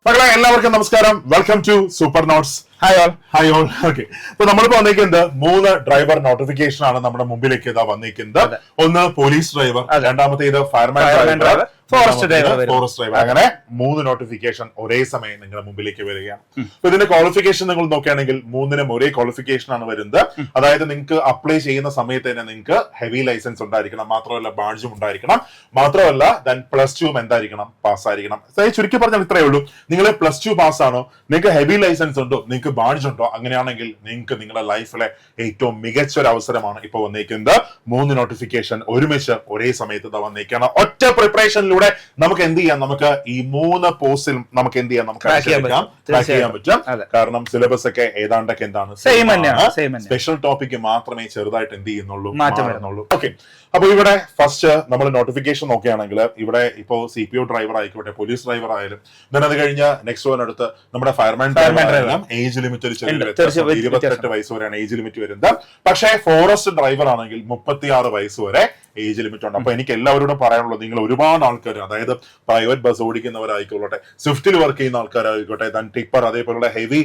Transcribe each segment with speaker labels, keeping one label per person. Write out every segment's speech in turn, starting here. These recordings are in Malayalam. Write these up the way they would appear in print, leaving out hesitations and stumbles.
Speaker 1: മക്കളെ എല്ലാവർക്കും നമസ്കാരം. Welcome to super notes. Hi all. Okay, അപ്പൊ നമ്മളിപ്പോ വന്നിരിക്കുന്നത് 3 ഡ്രൈവർ നോട്ടിഫിക്കേഷൻ ആണ് നമ്മുടെ മുമ്പിലേക്ക് വന്നിരിക്കുന്നത്. ഒന്ന് പോലീസ് ഡ്രൈവർ, രണ്ടാമത്തേത് ഫയർമാൻ ഡ്രൈവർ, ഫോറസ്റ്റ് ഡ്രൈവർ. അങ്ങനെ 3 നോട്ടിഫിക്കേഷൻ ഒരേ സമയം നിങ്ങളുടെ മുമ്പിലേക്ക് വരികയാണ്. അപ്പൊ ഇതിന്റെ ക്വാളിഫിക്കേഷൻ നിങ്ങൾ നോക്കുകയാണെങ്കിൽ 3നും ഒരേ ക്വാളിഫിക്കേഷൻ ആണ് വരുന്നത്. അതായത് നിങ്ങൾക്ക് അപ്ലൈ ചെയ്യുന്ന സമയത്ത് തന്നെ നിങ്ങൾക്ക് ഹെവി ലൈസൻസ് ഉണ്ടായിരിക്കണം, മാത്രമല്ല ബാഡ്ജും ഉണ്ടായിരിക്കണം, മാത്രമല്ല ദെൻ +2 എന്തായിരിക്കണം, പാസ്സായിരിക്കണം. ചുരുക്കി പറഞ്ഞാൽ ഇത്രയേ ഉള്ളൂ. നിങ്ങൾ +2 പാസ്സാണോ, നിങ്ങൾക്ക് ഹെവി ലൈസൻസ് ഉണ്ടോ, നിങ്ങൾക്ക് ബാഡ്ജ് ഉണ്ടോ, അങ്ങനെയാണെങ്കിൽ നിങ്ങൾക്ക് നിങ്ങളുടെ ലൈഫിലെ ഏറ്റവും മികച്ച ഒരു അവസരമാണ് ഇപ്പൊ വന്നിരിക്കുന്നത്. 3 നോട്ടിഫിക്കേഷൻ ഒരുമിച്ച് ഒരേ സമയത്ത് വന്നിരിക്കുകയാണ്. ഒറ്റ പ്രിപ്പറേഷനിലൂടെ നമുക്ക് എന്ത് ചെയ്യാം, നമുക്ക് ഈ 3 പോസ്റ്റിൽ നമുക്ക് എന്ത് ചെയ്യാം, നമുക്ക് ട്രാക്ക് ചെയ്യാൻ പറ്റും. കാരണം സിലബസ് ഒക്കെ ഏതാണ്ടൊക്കെ എന്താണ്, സ്പെഷ്യൽ ടോപ്പിക് മാത്രമേ ചെറുതായിട്ട് എന്ത് ചെയ്യുന്നുള്ളൂ, മാറ്റുന്നുള്ളൂ. ഓക്കെ, അപ്പൊ ഇവിടെ ഫസ്റ്റ് നമ്മൾ നോട്ടിഫിക്കേഷൻ നോക്കുകയാണെങ്കിൽ ഇവിടെ ഇപ്പോ CPO ഡ്രൈവർ ആയിക്കോട്ടെ, പോലീസ് ഡ്രൈവർ ആയാലും, അത് കഴിഞ്ഞ നെക്സ്റ്റ് വൺ അടുത്ത് നമ്മുടെ ഫയർമാൻ ഡ്രൈവർ ഏജ് ലിമിറ്റ് ഒരു 28 വയസ്സ് വരെയാണ് ഏജ് ലിമിറ്റ് വരുന്നത്. പക്ഷേ ഫോറസ്റ്റ് ഡ്രൈവർ ആണെങ്കിൽ 36 വയസ്സ് വരെ ഏജ് ലിമിറ്റ് ഉണ്ട്. അപ്പൊ എനിക്ക് എല്ലാവരോടും പറയാനുള്ളത്, നിങ്ങൾ ഒരുപാട് ആൾക്കാർ, അതായത് പ്രൈവറ്റ് ബസ് ഓടിക്കുന്നവരായിക്കോട്ടെ, സ്വിഫ്റ്റിൽ വർക്ക് ചെയ്യുന്ന ആൾക്കാരായിക്കോട്ടെ, ദൻ ടിപ്പർ അതേപോലുള്ള ഹെവി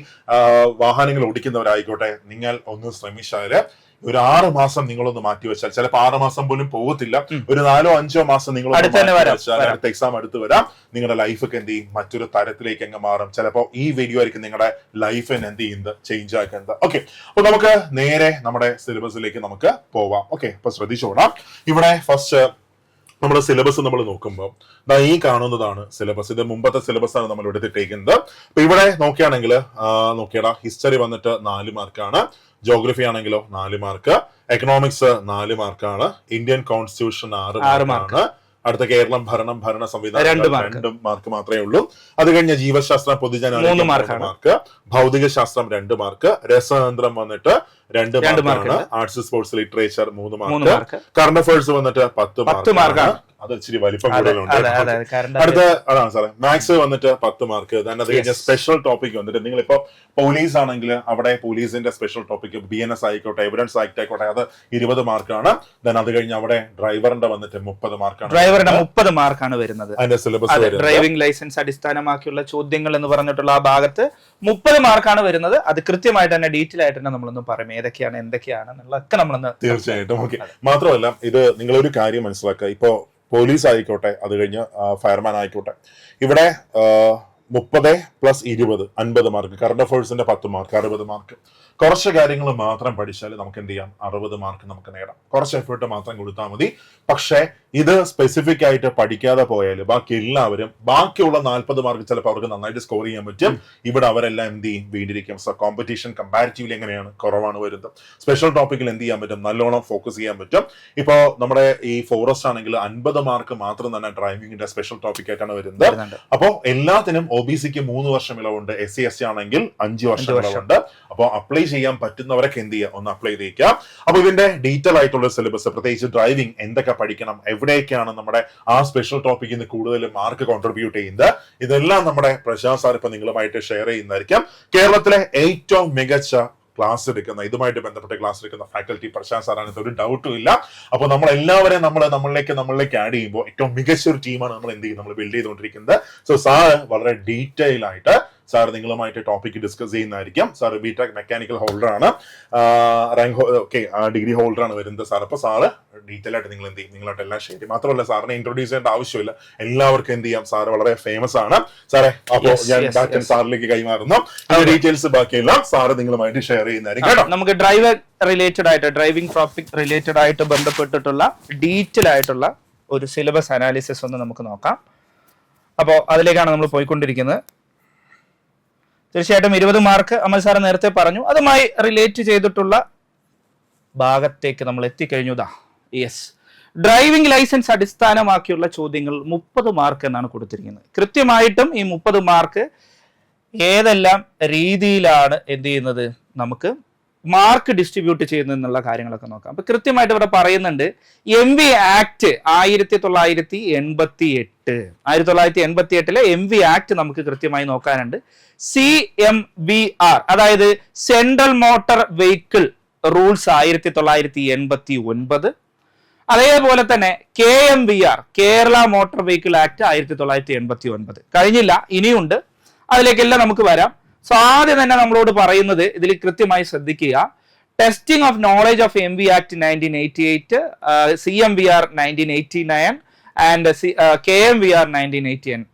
Speaker 1: വാഹനങ്ങൾ ഓടിക്കുന്നവരായിക്കോട്ടെ, നിങ്ങൾ ഒന്ന് ശ്രമിച്ചാല് ഒരു 6 മാസം നിങ്ങളൊന്ന് മാറ്റിവെച്ചാൽ, ചിലപ്പോൾ 6 മാസം പോലും പോകത്തില്ല, ഒരു 4-5 മാസം നിങ്ങൾ അടുത്ത എക്സാം അടുത്ത് വരാം, നിങ്ങളുടെ ലൈഫ് ഒക്കെ എന്ത് ചെയ്യും, മറ്റൊരു തരത്തിലേക്ക് അങ്ങ് മാറും. ചിലപ്പോൾ ഈ വീഡിയോ ആയിരിക്കും നിങ്ങളുടെ ലൈഫിനെ എന്ത് ചെയ്യുന്നത്, ചേഞ്ച് ആക്കുന്നത്. ഓക്കെ, അപ്പൊ നമുക്ക് നേരെ നമ്മുടെ സിലബസിലേക്ക് നമുക്ക് പോവാം. ഓക്കെ, അപ്പൊ ശ്രദ്ധിച്ചോളാം. ഇവിടെ ഫസ്റ്റ് നമ്മുടെ സിലബസ് നമ്മൾ നോക്കുമ്പോൾ ഈ കാണുന്നതാണ് സിലബസ്. ഇത് മുമ്പത്തെ സിലബസ് ആണ് നമ്മൾ എടുത്തിട്ടേക്കുന്നത്. അപ്പൊ ഇവിടെ നോക്കുകയാണെങ്കിൽ നോക്കിയടാ, ഹിസ്റ്ററി വന്നിട്ട് 4 മാർക്കാണ്, ജോഗ്രഫി ആണെങ്കിലോ 4 മാർക്ക്, എക്കണോമിക്സ് 4 മാർക്കാണ്, ഇന്ത്യൻ കോൺസ്റ്റിറ്റ്യൂഷൻ 6 മാർക്കാണ്, അടുത്ത കേരളം ഭരണ സംവിധാനം 2 മാർക്ക് മാത്രമേ ഉള്ളൂ. അത് കഴിഞ്ഞ ജീവശാസ്ത്രം പൊതുജനാരോഗ്യം 3 മാർക്ക്, ഭൗതിക ശാസ്ത്രം 2 മാർക്ക്, രസതന്ത്രം വന്നിട്ട് 2 മാർക്കാണ്, arts sports literature 3 mark, current affairs വന്നിട്ട് 10 മാർക്കാണ്. അത് ഇച്ചിരി വലിപ്പം കൂടുതലുണ്ട്. അടുത്ത അതാണ് സാറേ, മാത്സ് വന്നിട്ട് 10 മാർക്ക്. അത് കഴിഞ്ഞ സ്പെഷ്യൽ ടോപ്പിക് വന്നിട്ട് നിങ്ങളിപ്പോ പോലീസ് ആണെങ്കിൽ അവിടെ പോലീസിന്റെ സ്പെഷ്യൽ ടോപ്പിക് BNS ആയിക്കോട്ടെ, എവിഡൻസ് ആക്ട് ആയിക്കോട്ടെ, അത് 20 മാർക്കാണ്. ദെൻ അത് കഴിഞ്ഞ് അവിടെ ഡ്രൈവറിന്റെ വന്നിട്ട് 30 മാർക്കാണ്.
Speaker 2: ഡ്രൈവറിന്റെ 30 മാർക്കാണ് വരുന്നത്.
Speaker 1: അതിന്റെ സിലബസ്
Speaker 2: ഡ്രൈവിംഗ് ലൈസൻസ് അടിസ്ഥാനമാക്കിയുള്ള ചോദ്യങ്ങൾ എന്ന് പറഞ്ഞിട്ടുള്ള ആ ഭാഗത്ത് 30 മാർക്കാണ് വരുന്നത്. അത് കൃത്യമായിട്ട് തന്നെ ഡീറ്റെയിൽ ആയിട്ട് തന്നെ നമ്മളൊന്ന് പറയും, ഏതൊക്കെയാണ് എന്തൊക്കെയാണ് എന്നുള്ളതൊക്കെ നമ്മളൊന്ന്.
Speaker 1: തീർച്ചയായിട്ടും. ഓക്കെ, മാത്രമല്ല ഇത് നിങ്ങളൊരു കാര്യം മനസ്സിലാക്കുക, ഇപ്പോ പോലീസ് ആയിക്കോട്ടെ, അത് കഴിഞ്ഞ് ഫയർമാൻ ആയിക്കോട്ടെ, ഇവിടെ 30 + 20 50 മാർക്ക്, കറണ്ട് അഫയേഴ്സിന്റെ 10 മാർക്ക് 60 മാർക്ക്. കുറച്ച് കാര്യങ്ങൾ മാത്രം പഠിച്ചാൽ നമുക്ക് എന്ത് ചെയ്യാം, 60 മാർക്ക് നമുക്ക് നേടാം. കുറച്ച് എഫേർട്ട് മാത്രം കൊടുത്താൽ മതി. പക്ഷേ ഇത് സ്പെസിഫിക് ആയിട്ട് പഠിക്കാതെ പോയാൽ ബാക്കി എല്ലാവരും ബാക്കിയുള്ള 40 മാർക്ക് ചിലപ്പോൾ അവർക്ക് നന്നായിട്ട് സ്കോർ ചെയ്യാൻ പറ്റും. ഇവിടെ അവരെല്ലാം എന്ത് ചെയ്യും, വീണ്ടിരിക്കും. സോ കോമ്പറ്റീഷൻ കമ്പാരിറ്റീവ്ലി എങ്ങനെയാണ്, കുറവാണ് വരുന്നത്. സ്പെഷ്യൽ ടോപ്പിക്കിൽ എന്ത് ചെയ്യാൻ പറ്റും, നല്ലോണം ഫോക്കസ് ചെയ്യാൻ പറ്റും. ഇപ്പോ നമ്മുടെ ഈ ഫോറസ്റ്റ് ആണെങ്കിൽ 50 മാർക്ക് മാത്രം തന്നെ ഡ്രൈവിംഗിന്റെ സ്പെഷ്യൽ ടോപ്പിക് ആയിട്ടാണ് വരുന്നത്. അപ്പോൾ എല്ലാത്തിനും OBCക്ക് 3 വർഷം ഇളവുണ്ട്, SC ST ആണെങ്കിൽ 5 വർഷം ഇളവുണ്ട്. അപ്പോൾ അപ്ലൈ ചെയ്യാൻ പറ്റുന്നവരൊക്കെ എന്ത് ചെയ്യുക, ഒന്ന് അപ്ലൈ ചെയ്തേക്കുക. അപ്പൊ ഇതിന്റെ ഡീറ്റെയിൽ ആയിട്ടുള്ള സിലബസ്, പ്രത്യേകിച്ച് ഡ്രൈവിംഗ് എന്തൊക്കെ പഠിക്കണം, എവിടേക്കാണ് നമ്മുടെ ആ സ്പെഷ്യൽ ടോപ്പിക്കിന് കൂടുതൽ മാർക്ക് കോൺട്രിബ്യൂട്ട് ചെയ്യുന്നത്, ഇതെല്ലാം നമ്മുടെ പ്രശാന്ത് സാർ ഇപ്പൊ നിങ്ങളുമായിട്ട് ഷെയർ ചെയ്യുന്നതായിരിക്കും. കേരളത്തിലെ ഏറ്റവും മികച്ച ക്ലാസ് എടുക്കുന്ന, ഇതുമായിട്ട് ബന്ധപ്പെട്ട് ക്ലാസ് എടുക്കുന്ന ഫാക്കൽറ്റി പ്രശാന്ത് സാറാണ്, ഇതൊരു ഡൗട്ടും ഇല്ല. അപ്പൊ നമ്മൾ എല്ലാവരെയും നമ്മളിലേക്ക് ആഡ് ചെയ്യുമ്പോൾ ഏറ്റവും മികച്ച ഒരു ടീമാണ് നമ്മൾ എന്ത് ചെയ്യും, നമ്മൾ ബിൽഡ് ചെയ്തുകൊണ്ടിരിക്കുന്നത്. സോ സാറ് വളരെ ഡീറ്റെയിൽ ആയിട്ട് സാർ നിങ്ങളുമായിട്ട് ടോപ്പിക് ഡിസ്കസ് ചെയ്യുന്നതായിരിക്കും. സാർ BTech മെക്കാനിക്കൽ ഹോൾഡർ ആണ്, റാങ്ക് ഡിഗ്രി ഹോൾഡർ ആണ് വരുന്നത് സാർ. അപ്പൊ സാറ് ഡീറ്റെയിൽ ആയിട്ട് നിങ്ങൾ എന്ത് ചെയ്യും, നിങ്ങളായിട്ട് എല്ലാം ഷെയർ ചെയ്യും. മാത്രമല്ല സാറിനെ ഇൻട്രൊഡ്യൂസ് ചെയ്യേണ്ട ആവശ്യമില്ല, എല്ലാവർക്കും എന്ത് ചെയ്യാം, സാറ് വളരെ ഫേമസ് ആണ്. സാറേ, അപ്പോ ഞാൻ സാറിലേക്ക് കൈമാറുന്നു. ഡീറ്റെയിൽസ് ബാക്കിയെല്ലാം സാറ് നിങ്ങളുമായിട്ട് ഷെയർ ചെയ്യുന്നതായിരിക്കും.
Speaker 2: നമുക്ക് ഡ്രൈവർ റിലേറ്റഡ് ആയിട്ട്, ഡ്രൈവിംഗ് ടോപ്പിക് റിലേറ്റഡ് ആയിട്ട് ബന്ധപ്പെട്ടിട്ടുള്ള ഡീറ്റെയിൽ ആയിട്ടുള്ള ഒരു സിലബസ് അനാലിസിസ് ഒന്ന് നമുക്ക് നോക്കാം. അപ്പോൾ അതിലേക്കാണ് നമ്മൾ പോയിക്കൊണ്ടിരിക്കുന്നത്. തീർച്ചയായിട്ടും 20 മാർക്ക് അമൽ സാറ് നേരത്തെ പറഞ്ഞു, അതുമായി റിലേറ്റ് ചെയ്തിട്ടുള്ള ഭാഗത്തേക്ക് നമ്മൾ എത്തിക്കഴിഞ്ഞു. യെസ്, ഡ്രൈവിംഗ് ലൈസൻസ് അടിസ്ഥാനമാക്കിയുള്ള ചോദ്യങ്ങൾ 30 മാർക്ക് എന്നാണ് കൊടുത്തിരിക്കുന്നത്. കൃത്യമായിട്ടും ഈ 30 മാർക്ക് ഏതെല്ലാം രീതിയിലാണ് എന്ത് ചെയ്യുന്നത്, നമുക്ക് മാർക്ക് ഡിസ്ട്രിബ്യൂട്ട് ചെയ്യുന്നുള്ള കാര്യങ്ങളൊക്കെ നോക്കാം. അപ്പൊ കൃത്യമായിട്ട് ഇവിടെ പറയുന്നുണ്ട്, MV ആക്ട് 1988 MV ആക്ട് നമുക്ക് കൃത്യമായി നോക്കാനുണ്ട്. CMVR അതായത് സെൻട്രൽ മോട്ടോർ വെഹിക്കിൾ റൂൾസ് 1989, അതേപോലെ തന്നെ KMVR, Kerala motor vehicle act 1989 കഴിഞ്ഞില്ല, ഇനിയുണ്ട്. അതിലേക്കെല്ലാം നമുക്ക് വരാം. സോ ആദ്യം തന്നെ നമ്മളോട് പറയുന്നത് ഇതിൽ കൃത്യമായി ശ്രദ്ധിക്കുക. Testing of knowledge of MV act 1988, CMVR 1989 and KMVR 1989.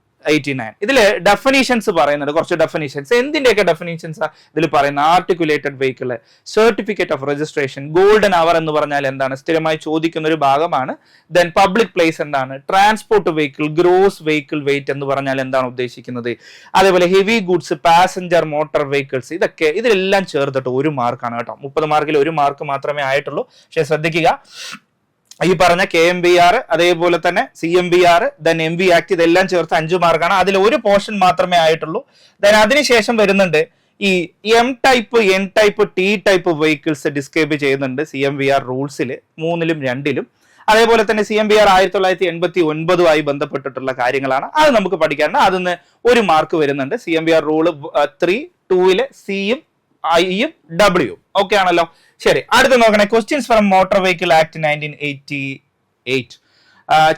Speaker 2: ഇതില് ഡെഫിനീഷൻസ് പറയുന്നുണ്ട്, കുറച്ച് ഡെഫിനീഷൻസ്. എന്തിന്റെയൊക്കെ ഡെഫിനീഷൻസ് ഇതിൽ പറയുന്നത്? Articulated vehicle, certificate of registration, golden hour എന്ന് പറഞ്ഞാൽ എന്താണ്, സ്ഥിരമായി ചോദിക്കുന്ന ഒരു ഭാഗമാണ്. ദെൻ പബ്ലിക് പ്ലേസ് എന്താണ്, transport vehicle, gross vehicle weight എന്ന് പറഞ്ഞാൽ എന്താണ് ഉദ്ദേശിക്കുന്നത്, അതേപോലെ heavy goods, passenger motor vehicles, ഇതൊക്കെ ഇതിലെല്ലാം ചേർത്തിട്ട് 1 മാർക്കാണ് കേട്ടോ. 30 മാർക്കിൽ 1 മാർക്ക് മാത്രമേ ആയിട്ടുള്ളൂ. പക്ഷെ ശ്രദ്ധിക്കുക, ഈ പറഞ്ഞ KMVR, അതേപോലെ തന്നെ CMVR, ദെൻ MV ആക്ട്, ഇതെല്ലാം ചേർത്ത് 5 മാർക്കാണ്. അതിൽ ഒരു പോർഷൻ മാത്രമേ ആയിട്ടുള്ളൂ. ദെൻ അതിനുശേഷം വരുന്നുണ്ട് ഈ M type, N type, T type vehicles describe ചെയ്യുന്നുണ്ട് CMVR റൂൾസിൽ 3ലും 2ലും. അതേപോലെ തന്നെ CMVR 1989 ബന്ധപ്പെട്ടിട്ടുള്ള കാര്യങ്ങളാണ്. അത് നമുക്ക് പഠിക്കാറുണ്ട്. അതിന് 1 മാർക്ക് വരുന്നുണ്ട്. CMVR റൂള് 3(2)ലെ Cയും Iയും Wയും ഓക്കെ ആണല്ലോ. ശരി, അടുത്ത് നോക്കണേ. Questions from motor vehicle act 1988.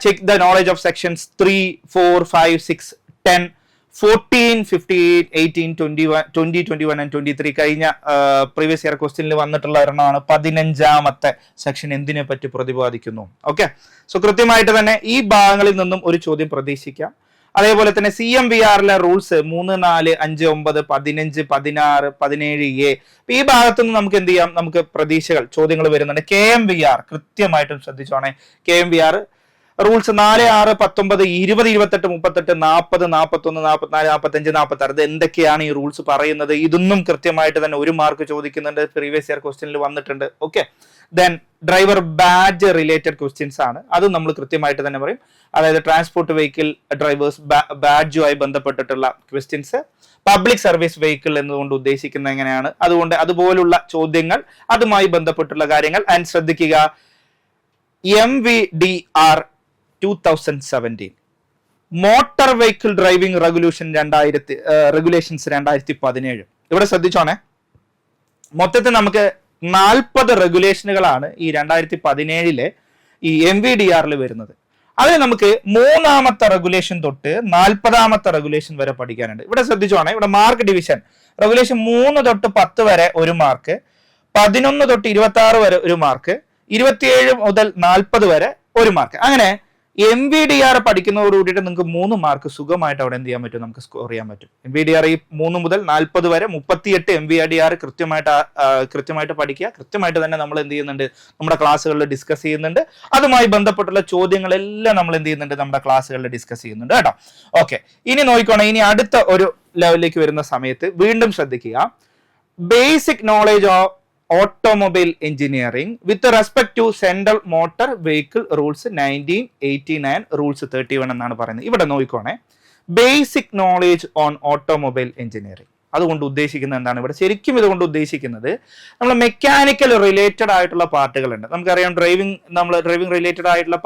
Speaker 2: Check the knowledge of sections 3, 4, 5, 6, 10, 14, 15, 18, 20, 21 and 23. കഴിഞ്ഞ പ്രീവിയസ് ഇയർ ക്വസ്റ്റ്യനിൽ വന്നിട്ടുള്ള ഒരെണ്ണമാണ് 15ാമത്തെ സെക്ഷൻ എന്തിനെ പറ്റി പ്രതിപാദിക്കുന്നു. ഓക്കെ, സോ കൃത്യമായിട്ട് തന്നെ ഈ ഭാഗങ്ങളിൽ നിന്നും ഒരു ചോദ്യം പ്രതീക്ഷിക്കാം. അതേപോലെ തന്നെ CMVRലെ റൂൾസ് 3, 4, 5, 9, 15, 16, 17A. ഈ ഭാഗത്തു നിന്ന് നമുക്ക് എന്ത് ചെയ്യാം, നമുക്ക് പ്രതീക്ഷകൾ, ചോദ്യങ്ങൾ വരുന്നുണ്ട്. KMVR കൃത്യമായിട്ടും ശ്രദ്ധിച്ചോണേ. KMVR rules 4, 6, 19, 20, 28, 38, 40, 41, 44, 45, 46. ഇത് എന്തൊക്കെയാണ് ഈ റൂൾസ് പറയുന്നത്? ഇതൊന്നും കൃത്യമായിട്ട് തന്നെ 1 മാർക്ക് ചോദിക്കുന്നുണ്ട്. പ്രീവിയസ് ഇയർ ക്വസ്റ്റ്യനിൽ വന്നിട്ടുണ്ട്. Okay, then driver badge related questions ആണ്. അത് നമ്മൾ കൃത്യമായിട്ട് തന്നെ പറയും. അതായത് ട്രാൻസ്പോർട്ട് വെഹിക്കിൾ ഡ്രൈവേഴ്സ് ബാഡ്ജുമായി ബന്ധപ്പെട്ടിട്ടുള്ള ക്വസ്റ്റ്യൻസ്, പബ്ലിക് സർവീസ് വെഹിക്കിൾ എന്നുകൊണ്ട് ഉദ്ദേശിക്കുന്നത് എങ്ങനെയാണ്, അതുകൊണ്ട് അതുപോലുള്ള ചോദ്യങ്ങൾ, അതുമായി ബന്ധപ്പെട്ടുള്ള കാര്യങ്ങൾ. ആൻഡ് ശ്രദ്ധിക്കുക, MVDR 2017 motor vehicle driving regulations 2017. ഇവിടെ ശ്രദ്ധിച്ചോണേ, മൊത്തത്തിൽ നമുക്ക് 40 റെഗുലേഷനുകളാണ് ഈ 2017 ഈ MVDRൽ വരുന്നത്. അതിൽ നമുക്ക് 3ാമത്തെ റെഗുലേഷൻ തൊട്ട് 40ാമത്തെ റെഗുലേഷൻ വരെ പഠിക്കാനുണ്ട്. ഇവിടെ ശ്രദ്ധിച്ചോണേ, ഇവിടെ മാർക്ക് ഡിവിഷൻ റെഗുലേഷൻ 3 തൊട്ട് 10 വരെ 1 മാർക്ക്, 11 തൊട്ട് 26 വരെ 1 മാർക്ക്, 27 മുതൽ 40 വരെ 1 മാർക്ക്. അങ്ങനെ MVDR പഠിക്കുന്നതോട് കൂടിയിട്ട് നിങ്ങൾക്ക് 3 മാർക്ക് സുഖമായിട്ട് അവിടെ എന്ത് ചെയ്യാൻ പറ്റും, നമുക്ക് സ്കോർ ചെയ്യാൻ പറ്റും. MVDR ഈ 3 മുതൽ 40 വരെ 38 MVDR കൃത്യമായിട്ട് പഠിക്കുക. കൃത്യമായിട്ട് തന്നെ നമ്മൾ എന്ത് ചെയ്യുന്നുണ്ട്, നമ്മുടെ ക്ലാസ്സുകളിൽ ഡിസ്കസ് ചെയ്യുന്നുണ്ട്. അതുമായി ബന്ധപ്പെട്ടുള്ള ചോദ്യങ്ങളെല്ലാം നമ്മൾ എന്ത് ചെയ്യുന്നുണ്ട്, നമ്മുടെ ക്ലാസ്സുകളിൽ ഡിസ്കസ് ചെയ്യുന്നുണ്ട് കേട്ടോ. ഓക്കെ, ഇനി നോക്കിക്കോണേ. ഇനി അടുത്ത ഒരു ലെവലിലേക്ക് വരുന്ന സമയത്ത് വീണ്ടും ശ്രദ്ധിക്കുക. Basic knowledge of automobile engineering with respect to central motor vehicle rules 1989 rules 31 എന്നാണ് പറയുന്നത്. ഇവിടെ നോക്കിക്കോണേ, basic knowledge on automobile engineering. അതുകൊണ്ട് ഉദ്ദേശിക്കുന്നത് എന്താണ്? ഇവിടെ ശരിക്കും ഇതുകൊണ്ട് ഉദ്ദേശിക്കുന്നത് നമ്മൾ മെക്കാനിക്കൽ റിലേറ്റഡ് ആയിട്ടുള്ള പാർട്ടുകളുണ്ട്. നമുക്കറിയാം, ഡ്രൈവിംഗ് റിലേറ്റഡ് ആയിട്ടുള്ള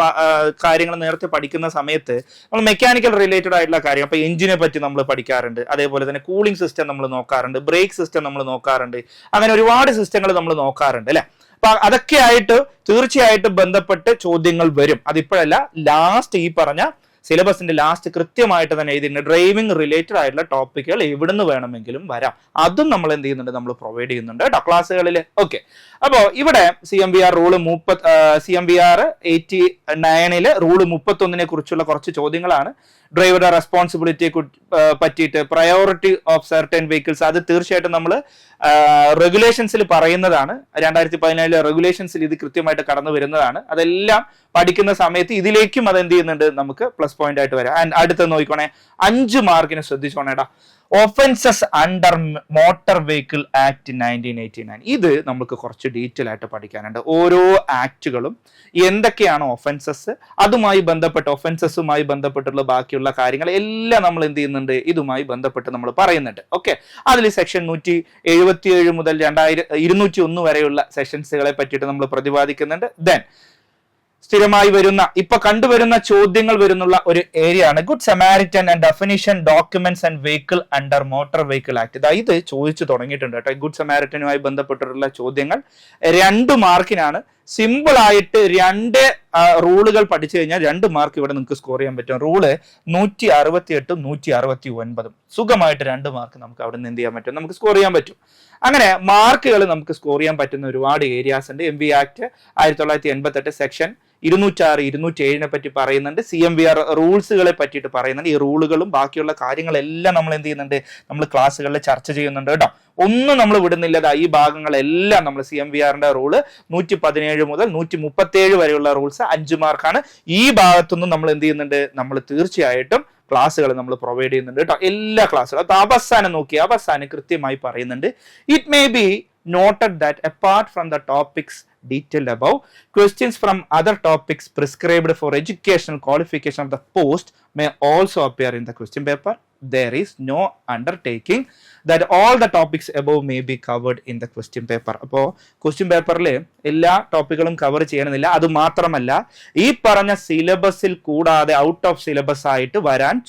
Speaker 2: കാര്യങ്ങൾ നേരത്തെ പഠിക്കുന്ന സമയത്ത് നമ്മൾ മെക്കാനിക്കൽ റിലേറ്റഡ് ആയിട്ടുള്ള കാര്യം, അപ്പൊ എഞ്ചിനെ പറ്റി നമ്മൾ പഠിക്കാറുണ്ട്. അതേപോലെ തന്നെ കൂളിംഗ് സിസ്റ്റം നമ്മൾ നോക്കാറുണ്ട്, ബ്രേക്ക് സിസ്റ്റം നമ്മൾ നോക്കാറുണ്ട്. അങ്ങനെ ഒരുപാട് സിസ്റ്റങ്ങൾ നമ്മൾ നോക്കാറുണ്ട് അല്ലെ. അപ്പൊ അതൊക്കെ ആയിട്ട് തീർച്ചയായിട്ടും ബന്ധപ്പെട്ട് ചോദ്യങ്ങൾ വരും. അതിപ്പോഴല്ല, ലാസ്റ്റ് ഈ പറഞ്ഞ സിലബസിന്റെ ലാസ്റ്റ് കൃത്യമായിട്ട് തന്നെ എഴുതിയിട്ടുണ്ട്. ഡ്രൈവിംഗ് റിലേറ്റഡ് ആയിട്ടുള്ള ടോപ്പിക്കുകൾ എവിടുന്ന് വേണമെങ്കിലും വരാം. അതും നമ്മൾ എന്ത് ചെയ്യുന്നുണ്ട്, നമ്മൾ പ്രൊവൈഡ് ചെയ്യുന്നുണ്ട് കേട്ടോ ക്ലാസ്സുകളിൽ. ഓക്കെ, അപ്പോ ഇവിടെ CMVR റൂള് CMVR 89 റൂള് 31 കുറിച്ചുള്ള കുറച്ച് ചോദ്യങ്ങളാണ്. ഡ്രൈവറുടെ റെസ്പോൺസിബിലിറ്റിയെ പറ്റിയിട്ട്, പ്രയോറിറ്റി ഓഫ് സർട്ടൻ വെഹിക്കിൾസ്, അത് തീർച്ചയായിട്ടും നമ്മൾ റെഗുലേഷൻസിൽ പറയുന്നതാണ്. 2017 റെഗുലേഷൻസിൽ ഇത് കൃത്യമായിട്ട് കടന്നു വരുന്നതാണ്. അതെല്ലാം പഠിക്കുന്ന സമയത്ത് ഇതിലേക്കും അത് എന്ത് ചെയ്യുന്നുണ്ട്, നമുക്ക് പ്ലസ് പോയിന്റ് ആയിട്ട് വരാം. ആൻഡ് അടുത്ത് നോക്കിക്കോണേ, 5 മാർക്കിന് ശ്രദ്ധിച്ചോണേടാ. Offences under motor vehicle act 1989. ഇത് നമുക്ക് കുറച്ച് ഡീറ്റെയിൽ ആയിട്ട് പഠിക്കാനുണ്ട്. ഓരോ ആക്ടുകളും എന്തൊക്കെയാണ് ഒഫൻസസ്, അതുമായി ബന്ധപ്പെട്ട് ഒഫൻസസുമായി ബന്ധപ്പെട്ടുള്ള ബാക്കിയുള്ള കാര്യങ്ങൾ എല്ലാം നമ്മൾ എന്ത് ചെയ്യുന്നുണ്ട്, ഇതുമായി ബന്ധപ്പെട്ട് നമ്മൾ പറയുന്നുണ്ട്. ഓക്കെ, അതിൽ സെക്ഷൻ 177 മുതൽ 201 വരെയുള്ള സെക്ഷൻസുകളെ പറ്റിയിട്ട് നമ്മൾ പ്രതിപാദിക്കുന്നുണ്ട്. ദെൻ സ്ഥിരമായി വരുന്ന, ഇപ്പൊ കണ്ടുവരുന്ന ചോദ്യങ്ങൾ വരുന്നുള്ള ഒരു ഏരിയ ആണ് good Samaritan and definition documents and vehicle under motor vehicle act. ഇത് ചോദിച്ചു തുടങ്ങിയിട്ടുണ്ട് കേട്ടോ. ഗുഡ് സമാരിറ്റനുമായി ബന്ധപ്പെട്ടിട്ടുള്ള ചോദ്യങ്ങൾ 2 മാർക്കിനാണ്. സിമ്പിൾ ആയിട്ട് 2 റൂളുകൾ പഠിച്ചു കഴിഞ്ഞാൽ 2 മാർക്ക് ഇവിടെ നിങ്ങൾക്ക് സ്കോർ ചെയ്യാൻ പറ്റും. റൂള് 168 169 സുഖമായിട്ട് 2 മാർക്ക് നമുക്ക് അവിടെ നിന്ന് എന്ത് ചെയ്യാൻ പറ്റും, നമുക്ക് സ്കോർ ചെയ്യാൻ പറ്റും. അങ്ങനെ മാർക്കുകൾ നമുക്ക് സ്കോർ ചെയ്യാൻ പറ്റുന്ന ഒരുപാട് ഏരിയാസ് ഉണ്ട്. MV ആക്ട് 1988 സെക്ഷൻ 206 207 പറ്റി പറയുന്നുണ്ട്. CMVR റൂൾസുകളെ പറ്റിയിട്ട് പറയുന്നുണ്ട്. ഈ റൂളുകളും ബാക്കിയുള്ള കാര്യങ്ങളെല്ലാം നമ്മൾ എന്ത് ചെയ്യുന്നുണ്ട്, നമ്മൾ ക്ലാസ്സുകളിൽ ചർച്ച ചെയ്യുന്നുണ്ട് കേട്ടോ. ഒന്നും നമ്മൾ വിടുന്നില്ല. ഈ ഭാഗങ്ങളെല്ലാം നമ്മൾ CMVRന്റെ റൂള് 117 മുതൽ 137 വരെയുള്ള റൂൾസ് 5 മാർക്കാണ്. ഈ ഭാഗത്തൊന്നും നമ്മൾ എന്ത് ചെയ്യുന്നുണ്ട്, നമ്മൾ തീർച്ചയായിട്ടും ക്ലാസ്സുകൾ നമ്മൾ പ്രൊവൈഡ് ചെയ്യുന്നുണ്ട് കേട്ടോ. എല്ലാ ക്ലാസ്സുകളും അത് അവസാനം നോക്കി അവസാനം കൃത്യമായി പറയുന്നുണ്ട്. It may be noted that apart from the topics detailed above, questions from other topics prescribed for educational qualification of the post may also appear in the question paper. There is no undertaking that all the topics above may be covered in the question paper. അപ്പോൾ ക്വസ്റ്റ്യൻ പേപ്പറിൽ എല്ലാ ടോപ്പിക്കുകളും കവർ ചെയ്യണമെന്നില്ല. അത് മാത്രമല്ല, ഈ പറഞ്ഞ സിലബസിൽ കൂടാതെ ഔട്ട് ഓഫ് സിലബസ് ആയിട്ട്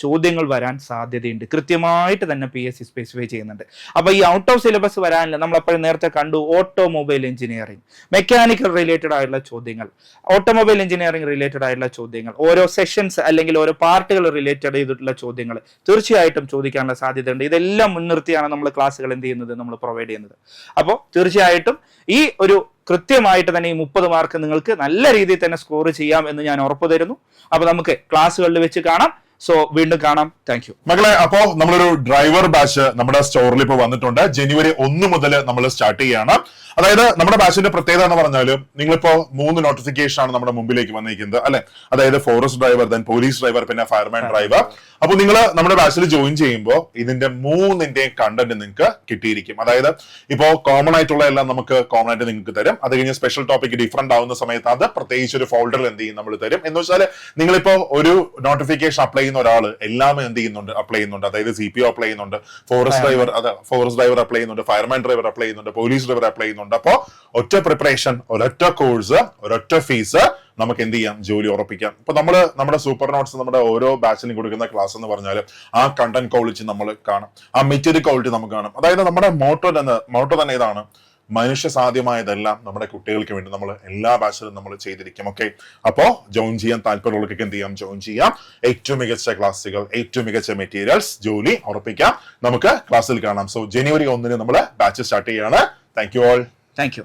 Speaker 2: ചോദ്യങ്ങൾ വരാൻ സാധ്യതയുണ്ട്. കൃത്യമായിട്ട് തന്നെ PSC സ്പെസിഫൈ ചെയ്യുന്നുണ്ട്. അപ്പൊ ഈ ഔട്ട് ഓഫ് സിലബസ് വരാനില്ല. നമ്മൾ അപ്പോഴും നേരത്തെ കണ്ടു, ഓട്ടോമൊബൈൽ എഞ്ചിനീയറിംഗ്, മെക്കാനിക്കൽ റിലേറ്റഡ് ആയിട്ടുള്ള ചോദ്യങ്ങൾ, ഓട്ടോമൊബൈൽ എഞ്ചിനീയറിംഗ് റിലേറ്റഡ് ആയിട്ടുള്ള ചോദ്യങ്ങൾ, ഓരോ സെഷൻസ് അല്ലെങ്കിൽ ഓരോ പാർട്ടുകൾ റിലേറ്റഡ് ചെയ്തിട്ടുള്ള ചോദ്യങ്ങൾ തീർച്ചയായിട്ടും ചോദിക്കാനുള്ള സാധ്യതയുണ്ട്. ഇതെല്ലാം മുൻനിർത്തിയാണ് നമ്മൾ ക്ലാസ്സുകൾ എന്ത് ചെയ്യുന്നത്, നമ്മൾ പ്രൊവൈഡ് ചെയ്യുന്നത്. അപ്പോൾ തീർച്ചയായിട്ടും ഈ ഒരു കൃത്യമായിട്ട് തന്നെ ഈ 30 മാർക്ക് നിങ്ങൾക്ക് നല്ല രീതിയിൽ തന്നെ സ്കോർ ചെയ്യാം എന്ന് ഞാൻ ഉറപ്പു തരുന്നു. അപ്പൊ നമുക്ക് ക്ലാസ്സുകളിൽ വെച്ച് കാണാം. സോ വീണ്ടും കാണാം. താങ്ക് യു
Speaker 1: മക്കളെ. അപ്പോ നമ്മളൊരു ഡ്രൈവർ ബാച്ച് നമ്മുടെ സ്റ്റോറിൽ ഇപ്പോൾ വന്നിട്ടുണ്ട്. ജനുവരി 1 മുതൽ നമ്മൾ സ്റ്റാർട്ട് ചെയ്യാണ്. അതായത് നമ്മുടെ ബാച്ചിന്റെ പ്രത്യേകത എന്ന് പറഞ്ഞാൽ, നിങ്ങളിപ്പോ 3 നോട്ടിഫിക്കേഷൻ ആണ് നമ്മുടെ മുമ്പിലേക്ക് വന്നിരിക്കുന്നത് അല്ലെ. അതായത് forest driver, then police driver, പിന്നെ ഫയർമാൻ ഡ്രൈവർ. അപ്പൊ നിങ്ങൾ നമ്മുടെ ബാച്ചിൽ ജോയിൻ ചെയ്യുമ്പോൾ ഇതിന്റെ 3ന്റെയും കണ്ടന്റ് നിങ്ങൾക്ക് കിട്ടിയിരിക്കും. അതായത് ഇപ്പോ കോമൺ ആയിട്ടുള്ള എല്ലാം നമുക്ക് കോമൺ ആയിട്ട് നിങ്ങൾക്ക് തരും. അത് കഴിഞ്ഞ് സ്പെഷ്യൽ ടോപ്പിക് ഡിഫറെന്റ് ആവുന്ന സമയത്ത് അത് പ്രത്യേകിച്ച് ഒരു ഫോൾഡറിൽ എന്ത് ചെയ്യും, നമ്മൾ തരും. എന്ന് വെച്ചാൽ നിങ്ങളിപ്പോ ഒരു നോട്ടിഫിക്കേഷൻ അപ്ലൈ ചെയ്യുന്ന ഒരാൾ എല്ലാം എന്ത് ചെയ്യുന്നുണ്ട്, അപ്ലൈ ചെയ്യുന്നുണ്ട്. അതായത് CPO അപ്ലൈ ചെയ്യുന്നുണ്ട്, ഫോറസ്റ്റ് ഡ്രൈവർ അപ്ലൈ ചെയ്യുന്നുണ്ട്, ഫയർമാൻ ഡ്രൈവർ അപ്ലൈ ചെയ്യുന്നുണ്ട്, പോലീസ് ഡ്രൈവർ അപ്ലൈ ചെയ്യുന്നുണ്ട്. അപ്പോ ഒറ്റ പ്രിപ്പറേഷൻ, ഒരൊറ്റ കോഴ്സ്, ഒരൊറ്റ ഫീസ്, നമുക്ക് എന്ത് ചെയ്യാം, ജോലി ഉറപ്പിക്കാം. ഇപ്പൊ നമ്മുടെ സൂപ്പർ നോട്ട്സ് നമ്മുടെ ഓരോ ബാച്ചിലും കൊടുക്കുന്ന ക്ലാസ് എന്ന് പറഞ്ഞാൽ ആ കണ്ടന്റ് ക്വാളിറ്റി നമ്മൾ കാണും, ആ മെറ്റീരിയൽ ക്വാളിറ്റി നമുക്ക് കാണും. അതായത് നമ്മുടെ മോട്ടോ തന്നെ ഇതാണ്, മനുഷ്യ സാധ്യമായതെല്ലാം നമ്മുടെ കുട്ടികൾക്ക് വേണ്ടി നമ്മൾ എല്ലാ ബാച്ചിലും നമ്മൾ ചെയ്തിരിക്കും. ഓക്കെ, അപ്പോ ജോയിൻ ചെയ്യാൻ താല്പര്യമുള്ളവർക്ക് എന്ത് ചെയ്യാം, ജോയിൻ ചെയ്യാം. ഏറ്റവും മികച്ച ക്ലാസ്സുകൾ, ഏറ്റവും മികച്ച മെറ്റീരിയൽസ്, ജോലി ഉറപ്പിക്കാം. നമുക്ക് ക്ലാസ്സിൽ കാണാം. സോ ജനുവരി 1 നമ്മൾ ബാച്ച് സ്റ്റാർട്ട് ചെയ്യാണ്. Thank you all.
Speaker 2: Thank you.